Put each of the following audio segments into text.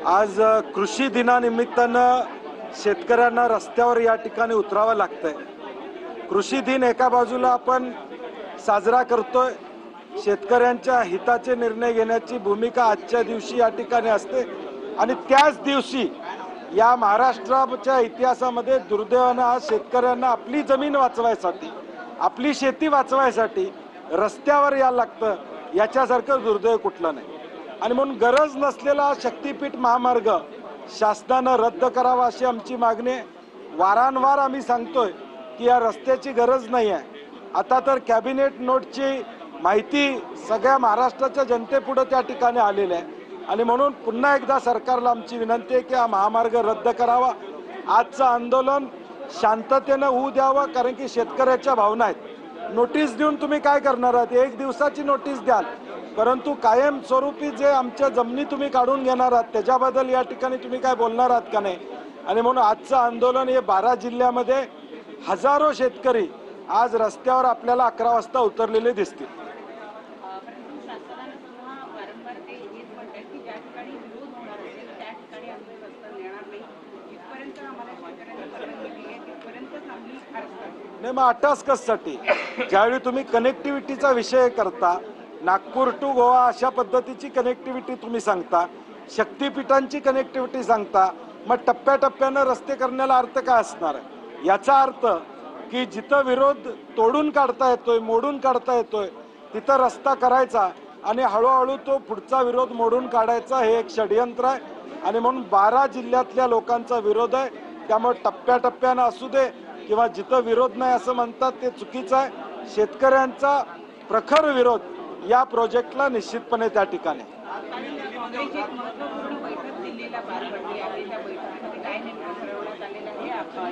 आज कृषी दिनानिमित्तानं शेतकऱ्यांना रस्त्यावर या ठिकाणी उतरावं लागतंय। कृषी दिन एका बाजूला आपण साजरा करतोय, शेतकऱ्यांच्या हिताचे निर्णय घेण्याची भूमिका आजच्या दिवशी या ठिकाणी असते आणि त्याच दिवशी या महाराष्ट्राच्या इतिहासामध्ये दुर्दैवानं आज शेतकऱ्यांना आपली जमीन वाचवायसाठी, आपली शेती वाचवायसाठी रस्त्यावर यायला लागतं, याच्यासारखं दुर्दैव कुठलं नाही। आणि म्हणून गरज नसलेला शक्तीपीठ महामार्ग शासनानं रद्द करावा अशी आमची मागणी आहे। वारंवार आम्ही सांगतोय की या रस्त्याची गरज नाही आहे। आता तर कॅबिनेट नोटची माहिती सगळ्या महाराष्ट्राच्या जनतेपुढे त्या ठिकाणी आलेली आहे आणि म्हणून पुन्हा एकदा सरकारला आमची विनंती आहे की हा महामार्ग रद्द करावा। आजचं आंदोलन शांततेनं होऊ द्यावं, कारण की शेतकऱ्याच्या भावना आहेत। नोटीस देऊन तुम्ही काय करणार आहात? एक दिवसाची नोटीस द्याल, परंतु कायमस्वरूपी जे आमच्या जमिनी तुम्ही काढून घेणार आहात त्याच्याबद्दल या ठिकाणी तुम्ही काय बोलणार आहात का नाही? आणि म्हणून आजचं आंदोलन हे 12 जिल्ह्यामध्ये हजारो शेतकरी आज रस्त्यावर आपल्याला 11 वाजता उतरलेले दिसतील। नाही, मग अटास्कससाठी ज्यावेळी तुम्ही कनेक्टिव्हिटीचा विषय करता, नागपूर टू गोवा अशा पद्धतीची कनेक्टिव्हिटी तुम्ही सांगता, शक्तीपीठांची कनेक्टिव्हिटी सांगता, मग टप्प्याटप्प्यानं रस्ते करण्याला अर्थ काय असणार आहे? याचा अर्थ की जिथं विरोध तोडून काढता येतोय, मोडून काढता येतोय, तिथं रस्ता करायचा आणि हळूहळू तो पुढचा विरोध मोडून काढायचा, हे एक षडयंत्र आहे। आणि म्हणून 12 जिल्ह्यातल्या लोकांचा विरोध आहे। त्यामुळे टप्प्याटप्प्यानं असू दे किंवा जिथं विरोध नाही असं म्हणतात ते चुकीचं आहे। शेतकऱ्यांचा प्रखर विरोध या प्रोजेक्टला निश्चितपणे त्या ठिकाणी।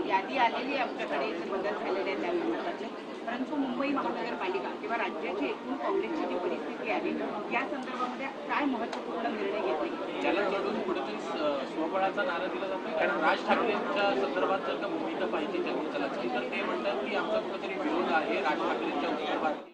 यादी आलेली आमच्याकडे बदल झालेले आहेत त्या विरोधाचे, परंतु मुंबई महानगरपालिका किंवा राज्याची एकूण काँग्रेसची जी परिस्थिती आहे या संदर्भामध्ये काय महत्त्वपूर्ण निर्णय घेतले? ज्याला जोडून कुठेतरी स्वबळाचा नारा दिला जातो, कारण राज ठाकरेंच्या संदर्भात जर का भूमिका पाहिजे जगदीशलाची, तर ते म्हणतात की आमचा कुठेतरी विरोध आहे राज ठाकरेंच्या उत्तरभारती।